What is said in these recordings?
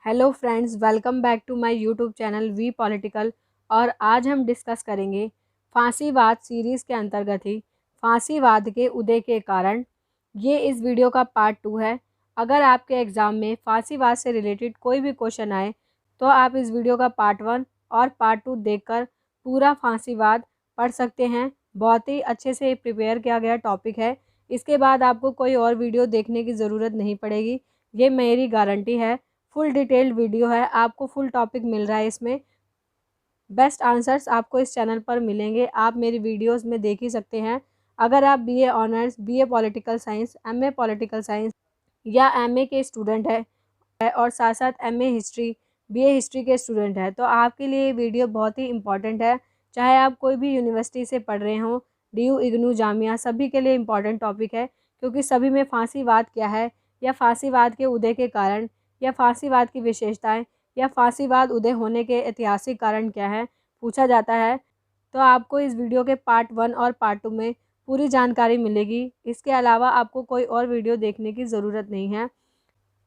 Hello friends, welcome back to my YouTube channel we political. और आज हम discuss करेंगे फांसीवाद सीरीज़ के अंतर्गत ही फांसीवाद के उदय के कारण। ये इस वीडियो का पार्ट 2 है। अगर आपके एग्ज़ाम में फांसीवाद से रिलेटेड कोई भी क्वेश्चन आए तो आप इस वीडियो का पार्ट 1 और पार्ट 2 देखकर पूरा फांसीवाद पढ़ सकते हैं। बहुत ही अच्छे से प्रिपेयर किया गया टॉपिक है। इसके बाद आपको कोई और वीडियो देखने की ज़रूरत नहीं पड़ेगी, ये मेरी गारंटी है। फुल डिटेल्ड वीडियो है, आपको फुल टॉपिक मिल रहा है इसमें। बेस्ट आंसर्स आपको इस चैनल पर मिलेंगे, आप मेरी वीडियोस में देख ही सकते हैं। अगर आप BA honours, BA political science, MA political science या एमए के स्टूडेंट है और साथ साथ एमए हिस्ट्री, बीए हिस्ट्री के स्टूडेंट है, तो आपके लिए ये वीडियो बहुत ही इंपॉर्टेंट है। चाहे आप कोई भी यूनिवर्सिटी से पढ़ रहे हों, डीयू, इग्नू, जामिया, सभी के लिए इम्पॉर्टेंट टॉपिक है। क्योंकि सभी में फांसीवाद क्या है, या फांसीवाद के उदय के कारण, या फांसीवाद की विशेषताएं, या फांसीवाद उदय होने के ऐतिहासिक कारण क्या है, पूछा जाता है। तो आपको इस वीडियो के पार्ट 1 और पार्ट 2 में पूरी जानकारी मिलेगी। इसके अलावा आपको कोई और वीडियो देखने की ज़रूरत नहीं है।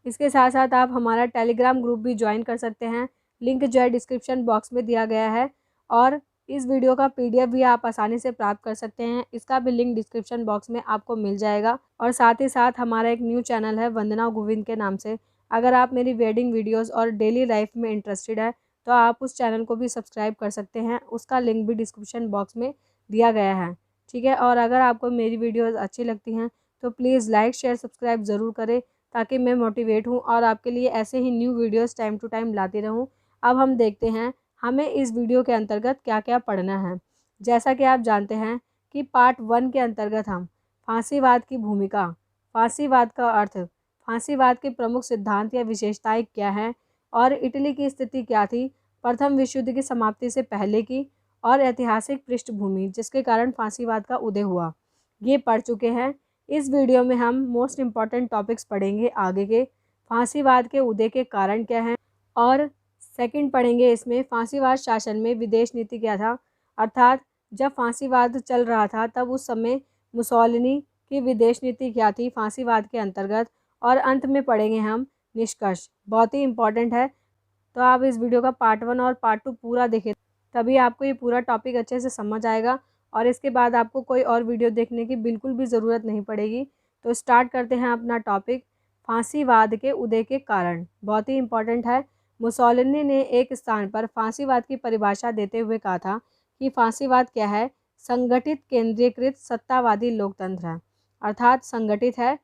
इसके साथ साथ आप हमारा टेलीग्राम ग्रुप भी ज्वाइन कर सकते हैं, लिंक जो है डिस्क्रिप्शन बॉक्स में दिया गया है। और इस वीडियो का पीडीएफ भी आप आसानी से प्राप्त कर सकते हैं, इसका भी लिंक डिस्क्रिप्शन बॉक्स में आपको मिल जाएगा। और साथ ही साथ हमारा एक न्यू चैनल है वंदना गोविंद के नाम से। अगर आप मेरी वेडिंग वीडियोज़ और डेली लाइफ में इंटरेस्टेड है तो आप उस चैनल को भी सब्सक्राइब कर सकते हैं, उसका लिंक भी डिस्क्रिप्शन बॉक्स में दिया गया है। ठीक है, और अगर आपको मेरी वीडियोज़ अच्छी लगती हैं तो प्लीज़ लाइक, शेयर, सब्सक्राइब ज़रूर करें, ताकि मैं मोटिवेट हूँ और आपके लिए ऐसे ही new videos time to time लाती रहूँ। अब हम देखते हैं हमें इस वीडियो के अंतर्गत क्या क्या पढ़ना है। जैसा कि आप जानते हैं कि पार्ट 1 के अंतर्गत हम फांसीवाद की भूमिका, फांसीवाद का अर्थ, फांसीवाद के प्रमुख सिद्धांत या विशेषताएं क्या हैं, और इटली की स्थिति क्या थी प्रथम विश्व युद्ध की समाप्ति से पहले की, और ऐतिहासिक पृष्ठभूमि जिसके कारण फांसीवाद का उदय हुआ, ये पढ़ चुके हैं। इस वीडियो में हम मोस्ट इम्पॉर्टेंट टॉपिक्स पढ़ेंगे आगे के। फांसीवाद के उदय के कारण क्या हैं, और सेकंड पढ़ेंगे इसमें फांसीवाद शासन में विदेश नीति क्या था, अर्थात जब फांसीवाद चल रहा था तब उस समय मुसोलिनी की विदेश नीति क्या थी फांसीवाद के अंतर्गत। और अंत में पढ़ेंगे हम निष्कर्ष, बहुत ही इम्पॉर्टेंट है। तो आप इस वीडियो का पार्ट 1 और पार्ट 2 पूरा देखें, तभी आपको ये पूरा टॉपिक अच्छे से समझ आएगा और इसके बाद आपको कोई और वीडियो देखने की बिल्कुल भी ज़रूरत नहीं पड़ेगी। तो स्टार्ट करते हैं अपना टॉपिक, फांसीवाद के उदय के कारण। बहुत ही इम्पॉर्टेंट है। मुसोलिनी ने एक स्थान पर फांसीवाद की परिभाषा देते हुए कहा था कि फांसीवाद क्या है, संगठित केंद्रीयकृत सत्तावादी लोकतंत्र है। अर्थात संगठित है,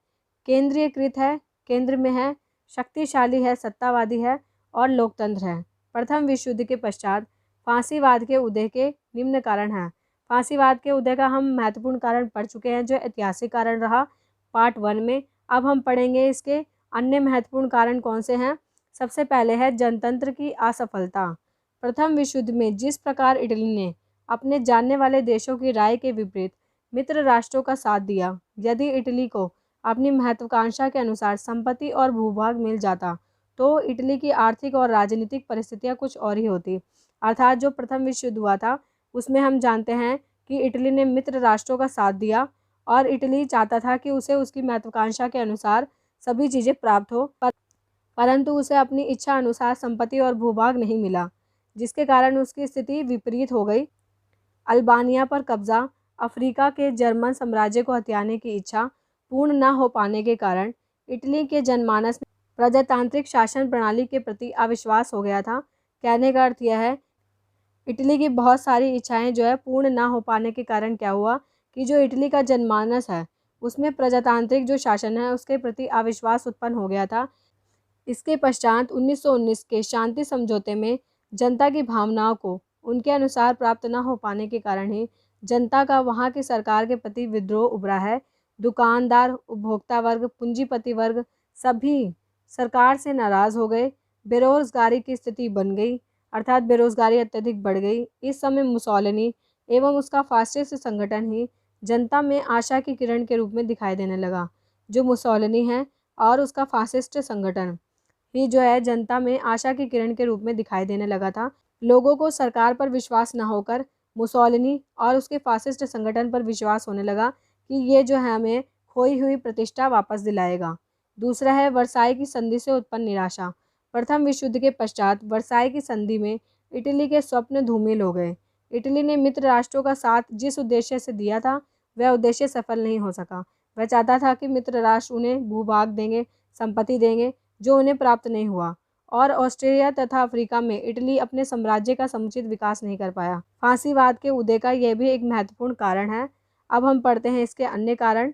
केंद्रीयकृत है, केंद्र में है, शक्तिशाली है, सत्तावादी है और लोकतंत्र है। प्रथम विश्व युद्ध के पश्चात फांसीवाद के उदय के निम्न कारण हैं। फांसीवाद के उदय का हम महत्वपूर्ण कारण पढ़ चुके हैं, जो ऐतिहासिक कारण रहा पार्ट 1 में। अब हम पढ़ेंगे इसके अन्य महत्वपूर्ण कारण कौन से हैं। सबसे पहले है जनतंत्र की असफलता। प्रथम विश्व युद्ध में जिस प्रकार इटली ने अपने जानने वाले देशों की राय के विपरीत मित्र राष्ट्रों का साथ दिया, यदि इटली को अपनी महत्वाकांक्षा के अनुसार संपत्ति और भूभाग मिल जाता तो इटली की आर्थिक और राजनीतिक परिस्थितियां कुछ और ही होती। अर्थात जो प्रथम विश्व युद्ध हुआ था उसमें हम जानते हैं कि इटली ने मित्र राष्ट्रों का साथ दिया और इटली चाहता था कि उसे उसकी महत्वाकांक्षा के अनुसार सभी चीज़ें प्राप्त हो, परंतु उसे अपनी इच्छा अनुसार संपत्ति और भूभाग नहीं मिला, जिसके कारण उसकी स्थिति विपरीत हो गई। अल्बानिया पर कब्जा, अफ्रीका के जर्मन साम्राज्य को हथियाने की इच्छा पूर्ण न हो पाने के कारण इटली के जनमानस में प्रजातांत्रिक शासन प्रणाली के प्रति अविश्वास हो गया था। कहने का अर्थ यह है, इटली की बहुत सारी इच्छाएं जो है पूर्ण ना हो पाने के कारण क्या हुआ कि जो इटली का जनमानस है उसमें प्रजातांत्रिक जो शासन है उसके प्रति अविश्वास उत्पन्न हो गया था। इसके पश्चात 1919 के शांति समझौते में जनता की भावनाओं को उनके अनुसार प्राप्त न हो पाने के कारण ही जनता का वहाँ की सरकार के प्रति विद्रोह उभरा है। दुकानदार, उपभोक्ता वर्ग, पूंजीपति वर्ग सभी सरकार से नाराज़ हो गए। बेरोजगारी की स्थिति बन गई, अर्थात बेरोजगारी अत्यधिक बढ़ गई। इस समय मुसोलिनी एवं उसका फासिस्ट संगठन ही जनता में आशा की किरण के रूप में दिखाई देने लगा। जो मुसोलिनी है और उसका फासिस्ट संगठन ही जो है जनता में आशा की किरण के रूप में दिखाई देने लगा था। लोगों को सरकार पर विश्वास न होकर मुसोलिनी और उसके फासिस्ट संगठन पर विश्वास होने लगा कि ये जो है हमें खोई हुई प्रतिष्ठा वापस दिलाएगा। दूसरा है वर्साई की संधि से उत्पन्न निराशा। प्रथम विश्व युद्ध के पश्चात वर्साई की संधि में इटली के स्वप्न धूमिल हो गए। इटली ने मित्र राष्ट्रों का साथ जिस उद्देश्य से दिया था वह उद्देश्य सफल नहीं हो सका। वह चाहता था कि मित्र राष्ट्र उन्हें भूभाग देंगे, संपत्ति देंगे, जो उन्हें प्राप्त नहीं हुआ, और ऑस्ट्रेलिया तथा अफ्रीका में इटली अपने साम्राज्य का समुचित विकास नहीं कर पाया। फांसीवाद के उदय का यह भी एक महत्वपूर्ण कारण है। अब हम पढ़ते हैं इसके अन्य कारण।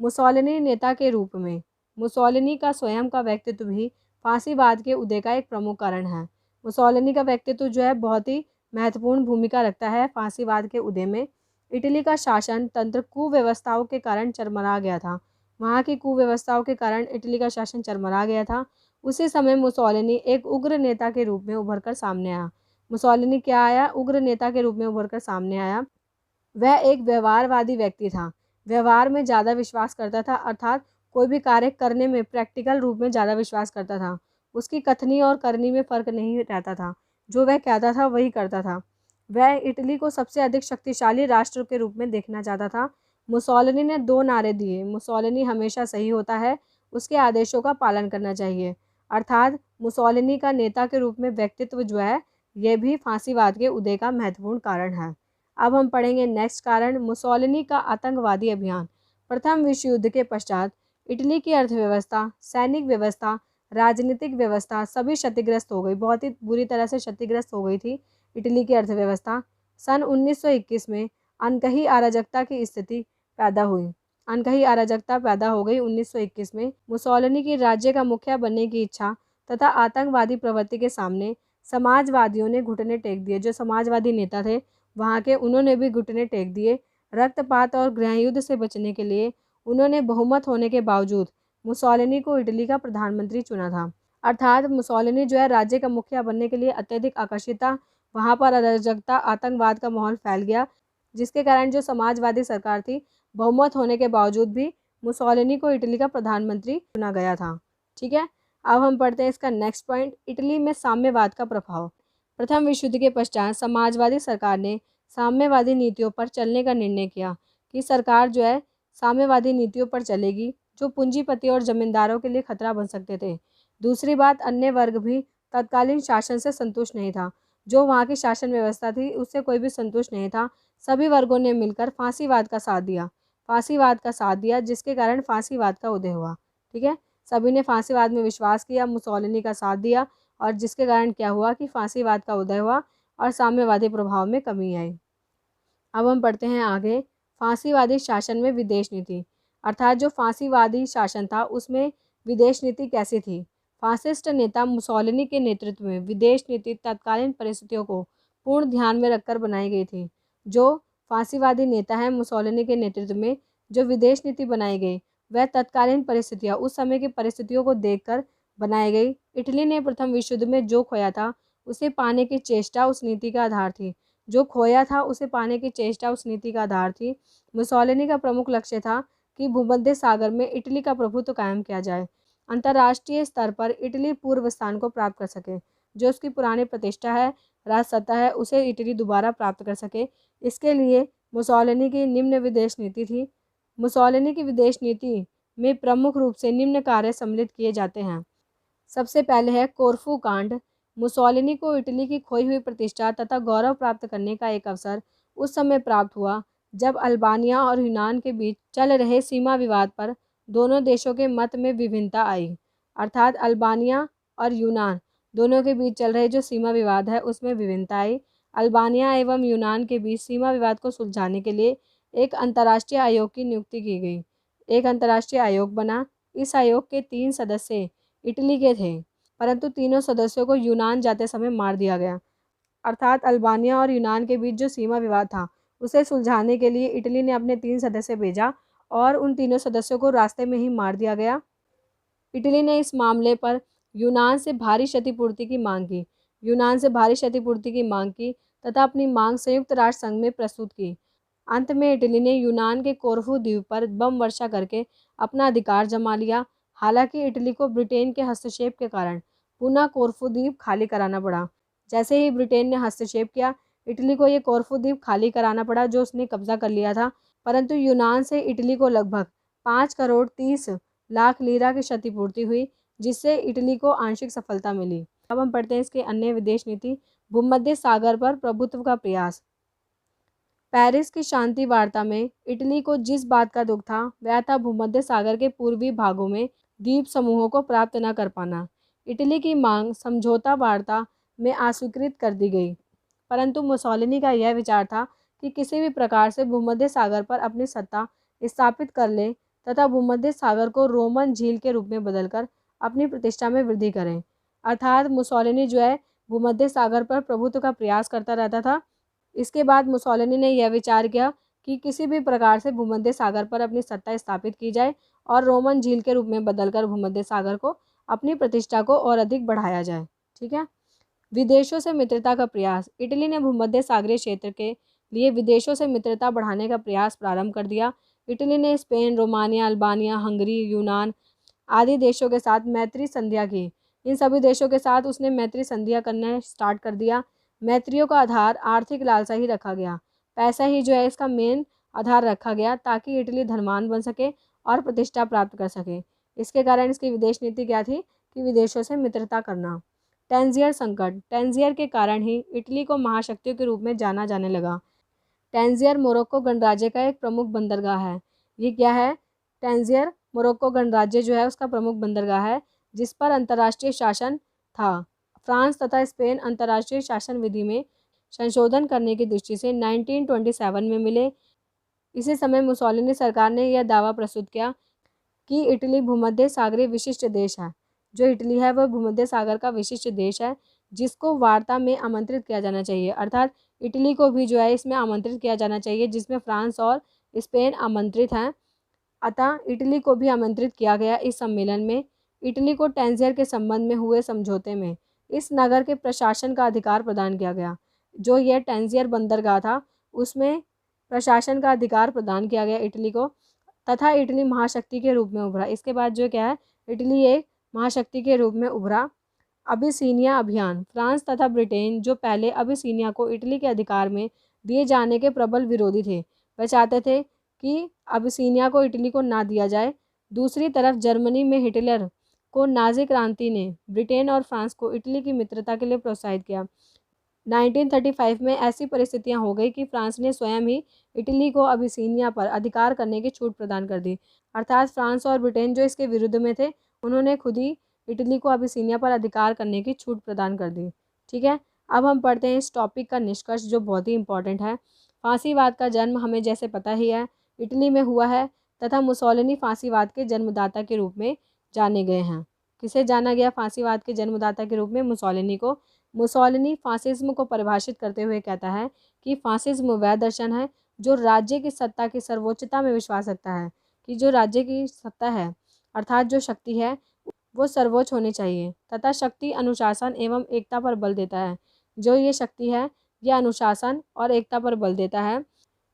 मुसोलिनी नेता के रूप में मुसोलिनी का स्वयं का व्यक्तित्व भी फांसीवाद के उदय का एक प्रमुख कारण है। मुसोलिनी का व्यक्तित्व जो है बहुत ही महत्वपूर्ण भूमिका रखता है फांसीवाद के उदय में। इटली का शासन तंत्र कुव्यवस्थाओं के कारण चरमरा गया था। वहाँ की कुव्यवस्थाओं के कारण इटली का शासन चरमरा गया था। उसी समय मुसोलिनी एक उग्र नेता के रूप में उभर कर सामने आया। मुसोलिनी क्या आया? उग्र नेता के रूप में उभर कर सामने आया। वह एक व्यवहारवादी व्यक्ति था। व्यवहार में ज़्यादा विश्वास करता था, अर्थात कोई भी कार्य करने में प्रैक्टिकल रूप में ज़्यादा विश्वास करता था। उसकी कथनी और करनी में फ़र्क नहीं रहता था। जो वह कहता था वही करता था। वह इटली को सबसे अधिक शक्तिशाली राष्ट्र के रूप में देखना चाहता था। मुसोलिनी ने 2 नारे दिए। मुसोलिनी हमेशा सही होता है, उसके आदेशों का पालन करना चाहिए। अर्थात मुसोलिनी का नेता के रूप में व्यक्तित्व जो है, यह भी फांसीवाद के उदय का महत्वपूर्ण कारण है। अब हम पढ़ेंगे नेक्स्ट कारण, मुसोलिनी का आतंकवादी अभियान। प्रथम विश्व युद्ध के पश्चात इटली की अर्थव्यवस्था, सैनिक व्यवस्था, राजनीतिक व्यवस्था सभी क्षतिग्रस्त हो गई। बहुत ही बुरी तरह से क्षतिग्रस्त हो गई थी इटली की अर्थव्यवस्था। सन 1921 में अनकही अराजकता की स्थिति पैदा हुई। अनकही अराजकता पैदा हो गई 1921 में। मुसोलिनी की राज्य का मुखिया बनने की इच्छा तथा आतंकवादी प्रवृत्ति के सामने समाजवादियों ने घुटने टेक दिए। जो समाजवादी नेता थे वहाँ के, उन्होंने भी घुटने टेक दिए। रक्तपात और गृहयुद्ध से बचने के लिए उन्होंने बहुमत होने के बावजूद मुसोलिनी को इटली का प्रधानमंत्री चुना था। अर्थात मुसोलिनी जो है राज्य का मुखिया बनने के लिए अत्यधिक आकर्षित था। वहाँ पर अराजकता, आतंकवाद का माहौल फैल गया, जिसके कारण जो समाजवादी सरकार थी, बहुमत होने के बावजूद भी मुसोलिनी को इटली का प्रधानमंत्री चुना गया था। ठीक है, अब हम पढ़ते हैं इसका नेक्स्ट पॉइंट, इटली में साम्यवाद का प्रभाव। प्रथम विश्व युद्ध के पश्चात समाजवादी सरकार ने साम्यवादी नीतियों पर चलने का निर्णय किया कि सरकार जो है साम्यवादी नीतियों पर चलेगी, जो पूंजीपति और जमींदारों के लिए खतरा बन सकते थे। दूसरी बात, अन्य वर्ग भी तत्कालीन शासन से संतुष्ट नहीं था। जो वहाँ की शासन व्यवस्था थी उससे कोई भी संतुष्ट नहीं था। सभी वर्गों ने मिलकर फांसीवाद का साथ दिया, जिसके कारण फांसीवाद का उदय हुआ। ठीक है, सभी ने फांसीवाद में विश्वास किया, मुसोलिनी का साथ दिया, और जिसके कारण क्या हुआ कि फांसीवाद का उदय हुआ और साम्यवादी प्रभाव में कमी आई। अब हम पढ़ते हैं आगे, फांसीवादी शासन में विदेश नीति। अर्थात जो फांसीवादी शासन था उसमें विदेश नीति कैसी थी। फासिस्ट नेता मुसोलिनी के नेतृत्व में विदेश नीति तत्कालीन परिस्थितियों को पूर्ण ध्यान में रखकर बनाई गई थी। जो फांसीवादी नेता है मुसोलिनी के नेतृत्व में जो विदेश नीति बनाई गई, वह तत्कालीन परिस्थितियाँ, उस समय की परिस्थितियों को देखकर बनाई गई। इटली ने प्रथम विश्व युद्ध में जो खोया था उसे पाने की चेष्टा उस नीति का आधार थी। जो खोया था उसे पाने की चेष्टा उस नीति का आधार थी। मुसोलिनी का प्रमुख लक्ष्य था कि भूमध्य सागर में इटली का प्रभुत्व कायम किया जाए। अंतर्राष्ट्रीय स्तर पर इटली पूर्व स्थान को प्राप्त कर सके। जो उसकी पुरानी प्रतिष्ठा है, राजसत्ता है, उसे इटली दोबारा प्राप्त कर सके। इसके लिए मुसोलिनी की निम्न विदेश नीति थी। मुसोलिनी की विदेश नीति में प्रमुख रूप से निम्न कार्य सम्मिलित किए जाते हैं। सबसे पहले है कोरफू कांड। मुसोलिनी को इटली की खोई हुई प्रतिष्ठा तथा गौरव प्राप्त करने का एक अवसर उस समय प्राप्त हुआ जब अल्बानिया और यूनान के बीच चल रहे सीमा विवाद पर दोनों देशों के मत में विभिन्नता आई। अर्थात अल्बानिया और यूनान दोनों के बीच चल रहे जो सीमा विवाद है उसमें विभिन्नता आई। अल्बानिया एवं यूनान के बीच सीमा विवाद को सुलझाने के लिए एक अंतर्राष्ट्रीय आयोग की नियुक्ति की गई। एक अंतर्राष्ट्रीय आयोग बना। इस आयोग के 3 सदस्य इटली के थे, परंतु तीनों सदस्यों को यूनान जाते समय मार दिया गया। अर्थात अल्बानिया और यूनान के बीच जो सीमा विवाद था उसे सुलझाने के लिए इटली ने अपने 3 सदस्य भेजा और उन तीनों सदस्यों को रास्ते में ही मार दिया गया। इटली ने इस मामले पर यूनान से भारी क्षतिपूर्ति की मांग की तथा अपनी मांग संयुक्त राष्ट्र संघ में प्रस्तुत की। अंत में इटली ने यूनान के कोरफू द्वीप पर बम वर्षा करके अपना अधिकार जमा लिया। हालांकि इटली को ब्रिटेन के हस्तक्षेप के कारण पुनः कोरफू द्वीप खाली कराना पड़ा। जैसे ही ब्रिटेन ने हस्तक्षेप किया, इटली को ये कोरफू द्वीप खाली कराना पड़ा जो उसने कब्जा कर लिया था। परंतु यूनान से इटली को लगभग 5 करोड़ 30 लाख लीरा की क्षतिपूर्ति हुई, जिससे इटली को आंशिक सफलता मिली। अब हम पढ़ते हैं इसके अन्य विदेश नीति। भूमध्य सागर पर प्रभुत्व का प्रयास। पेरिस की शांति वार्ता में इटली को जिस बात का दुख था वह था भूमध्य सागर के पूर्वी भागों में द्वीप समूहों को प्राप्त न कर पाना। इटली की मांग समझौता वार्ता में अस्वीकृत कर दी गई, परंतु मुसोलिनी का यह विचार था कि किसी भी प्रकार से भूमध्य सागर पर अपनी सत्ता स्थापित कर ले तथा भूमध्य सागर को रोमन झील के रूप में बदलकर अपनी प्रतिष्ठा में वृद्धि करें। अर्थात मुसोलिनी जो है भूमध्य सागर पर प्रभुत्व का प्रयास करता रहता था। इसके बाद मुसोलिनी ने यह विचार किया कि किसी भी प्रकार से भूमध्य सागर पर अपनी सत्ता स्थापित की जाए और रोमन झील के रूप में बदलकर भूमध्य सागर को अपनी प्रतिष्ठा को और अधिक बढ़ाया जाए। ठीक है। विदेशों से मित्रता का प्रयास। इटली ने भूमध्य सागरीय क्षेत्र के लिए विदेशों से मित्रता बढ़ाने का प्रयास प्रारंभ कर दिया। इटली ने स्पेन, रोमानिया, अल्बानिया, हंगरी, यूनान आदि देशों के साथ मैत्री संधियां की। इन सभी देशों के साथ उसने मैत्री संधियां करना स्टार्ट कर दिया। मैत्रियों का आधार आर्थिक लालसा ही रखा गया। पैसा ही जो है इसका मेन आधार रखा गया ताकि इटली धनवान बन सके और प्रतिष्ठा प्राप्त कर सके। इसके कारण इसकी विदेश नीति क्या थी कि विदेशों से मित्रता करना। टैंजियर संकट। टैंजियर के कारण ही इटली को महाशक्तियों के रूप में जाना जाने लगा। टैंजियर मोरक्को गणराज्य का एक प्रमुख बंदरगाह है। ये क्या है? टैंजियर मोरक्को गणराज्य जो है उसका प्रमुख बंदरगाह है जिस पर अंतर्राष्ट्रीय शासन था। फ्रांस तथा स्पेन अंतर्राष्ट्रीय शासन विधि में संशोधन करने की दृष्टि से 1927 में मिले। इसी समय मुसोलिनी सरकार ने यह दावा प्रस्तुत किया कि इटली भूमध्य सागरीय विशिष्ट देश है। जो इटली है वह भूमध्य सागर का विशिष्ट देश है जिसको वार्ता में आमंत्रित किया जाना चाहिए। अर्थात इटली को भी जो है इसमें आमंत्रित किया जाना चाहिए जिसमें फ्रांस और स्पेन आमंत्रित हैं। अतः इटली को भी आमंत्रित किया गया इस सम्मेलन में। इटली को टैंजियर के संबंध में हुए समझौते में इस नगर के प्रशासन का अधिकार प्रदान किया गया। जो यह टैंजियर बंदरगाह था उसमें प्रशासन का अधिकार प्रदान किया गया इटली को तथा इटली महाशक्ति के रूप में उभरा। इसके बाद जो क्या है इटली एक महाशक्ति के रूप में उभरा। अबिसिनिया अभियान। फ्रांस तथा ब्रिटेन जो पहले अबिसिनिया को इटली के अधिकार में दिए जाने के प्रबल विरोधी थे, वह चाहते थे कि अबिसिनिया को इटली को ना दिया जाए। दूसरी तरफ जर्मनी में हिटलर को नाजी क्रांति ने ब्रिटेन और फ्रांस को इटली की मित्रता के लिए प्रोत्साहित किया। 1935 में ऐसी परिस्थितियां हो गई कि फ्रांस ने स्वयं ही इटली को अबिसिनिया पर अधिकार करने की छूट प्रदान कर दी। अर्थात फ्रांस और ब्रिटेन जो इसके विरुद्ध में थे उन्होंने खुद ही इटली को अबिसिनिया पर अधिकार करने की छूट प्रदान कर दी। ठीक है। अब हम पढ़ते हैं इस टॉपिक का निष्कर्ष जो बहुत ही इंपॉर्टेंट है। फांसीवाद का जन्म हमें जैसे पता ही है इटली में हुआ है तथा मुसोलिनी फांसीवाद के जन्मदाता के रूप में जाने गए हैं। किसे जाना गया फांसीवाद के जन्मदाता के रूप में? मुसोलिनी को। मुसोलिनी फासिज्म को परिभाषित करते हुए कहता है कि फासिज्म वह दर्शन है जो राज्य की सत्ता की सर्वोच्चता में विश्वास रखता है कि जो राज्य की सत्ता है अर्थात जो शक्ति है वो सर्वोच्च होनी चाहिए तथा शक्ति अनुशासन एवं एकता पर बल देता है। जो ये शक्ति है यह अनुशासन और एकता पर बल देता है।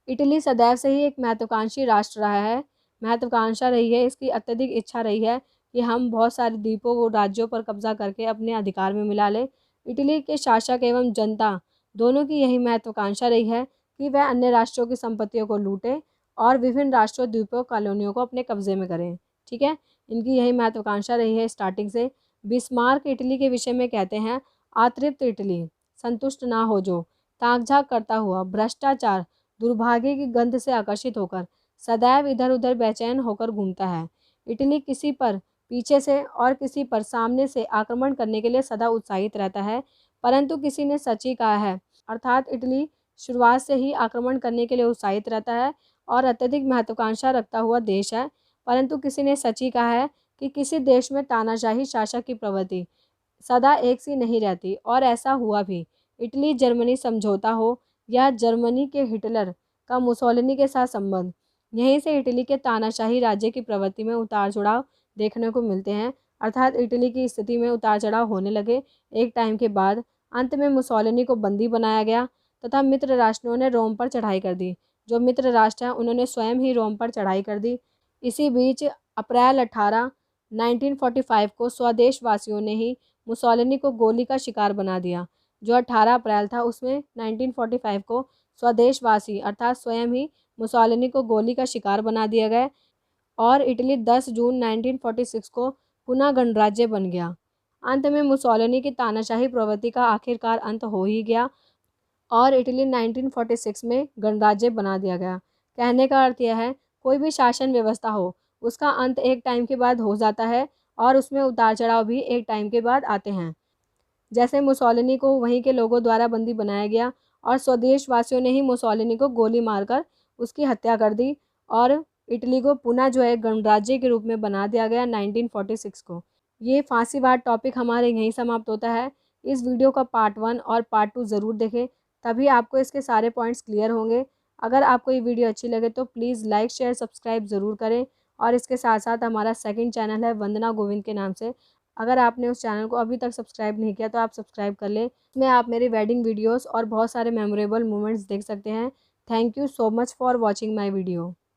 इटली सदैव से ही एक महत्वाकांक्षी राष्ट्र रहा है। महत्वाकांक्षा रही है, इसकी अत्यधिक इच्छा रही है कि हम बहुत सारे द्वीपों को राज्यों पर कब्जा करके अपने अधिकार में मिला लें। इटली के शासक एवं जनता दोनों की यही महत्वाकांक्षा रही है कि वह अन्य राष्ट्रों की संपत्तियों को लूटें और विभिन्न राष्ट्रों द्वीपों कॉलोनियों को अपने कब्जे में करें। ठीक है। इनकी यही महत्वाकांक्षा रही है स्टार्टिंग से। बिस्मार्क इटली के विषय में कहते हैं, अतृप्त इटली संतुष्ट ना हो जो ताक झाक करता हुआ भ्रष्टाचार दुर्भाग्य की गंध से आकर्षित होकर सदैव इधर उधर बेचैन होकर घूमता है। इटली किसी पर पीछे से और किसी पर सामने से आक्रमण करने के लिए सदा उत्साहित रहता है, परंतु किसी ने सच ही कहा है। अर्थात इटली शुरुआत से ही आक्रमण करने के लिए उत्साहित रहता है और अत्यधिक महत्वाकांक्षा रखता हुआ देश है, परंतु किसी ने सच ही कहा है कि किसी देश में तानाशाही शासक की प्रवृत्ति सदा एक सी नहीं रहती और ऐसा हुआ भी। इटली जर्मनी समझौता हो या जर्मनी के हिटलर का मुसोलिनी के साथ संबंध, यहीं से इटली के तानाशाही राज्य की प्रवृत्ति में उतार चढ़ाव देखने को मिलते हैं। अर्थात इटली की स्थिति में उतार चढ़ाव होने लगे एक टाइम के बाद। अंत में मुसोलिनी को बंदी बनाया गया तथा मित्र राष्ट्रों ने रोम पर चढ़ाई कर दी। जो मित्र राष्ट्र हैं उन्होंने स्वयं ही रोम पर चढ़ाई कर दी। इसी बीच अप्रैल 1945 को स्वदेश वासियों ने ही मुसोलिनी को गोली का शिकार बना दिया। जो 18 अप्रैल था उसमें 1945 को स्वदेशवासी अर्थात स्वयं ही मुसोलिनी को गोली का शिकार बना दिया गया और इटली 10 जून 1946 को पुनः गणराज्य बन गया। अंत में मुसोलिनी की तानाशाही प्रवृत्ति का आखिरकार अंत हो ही गया और इटली 1946 में गणराज्य बना दिया गया। कहने का अर्थ यह है, कोई भी शासन व्यवस्था हो, उसका अंत एक टाइम के बाद हो जाता है और उसमें उतार चढ़ाव भी एक टाइम के बाद आते हैं। जैसे मुसोलिनी को वहीं के लोगों द्वारा बंदी बनाया गया और स्वदेश वासियों ने ही मुसोलिनी को गोली मारकर उसकी हत्या कर दी और इटली को पुनः जो है गणराज्य के रूप में बना दिया गया 1946 को। ये फांसीवाद टॉपिक हमारे यहीं समाप्त होता है। इस वीडियो का पार्ट 1 और पार्ट 2 ज़रूर देखें, तभी आपको इसके सारे पॉइंट्स क्लियर होंगे। अगर आपको ये वीडियो अच्छी लगे तो प्लीज़ लाइक शेयर सब्सक्राइब ज़रूर करें और इसके साथ साथ हमारा सेकंड चैनल है वंदना गोविंद के नाम से। अगर आपने उस चैनल को अभी तक सब्सक्राइब नहीं किया तो आप सब्सक्राइब कर लें। इसमें आप मेरी वेडिंग वीडियोस और बहुत सारे मेमोरेबल मोमेंट्स देख सकते हैं। Thank you so much for watching my video.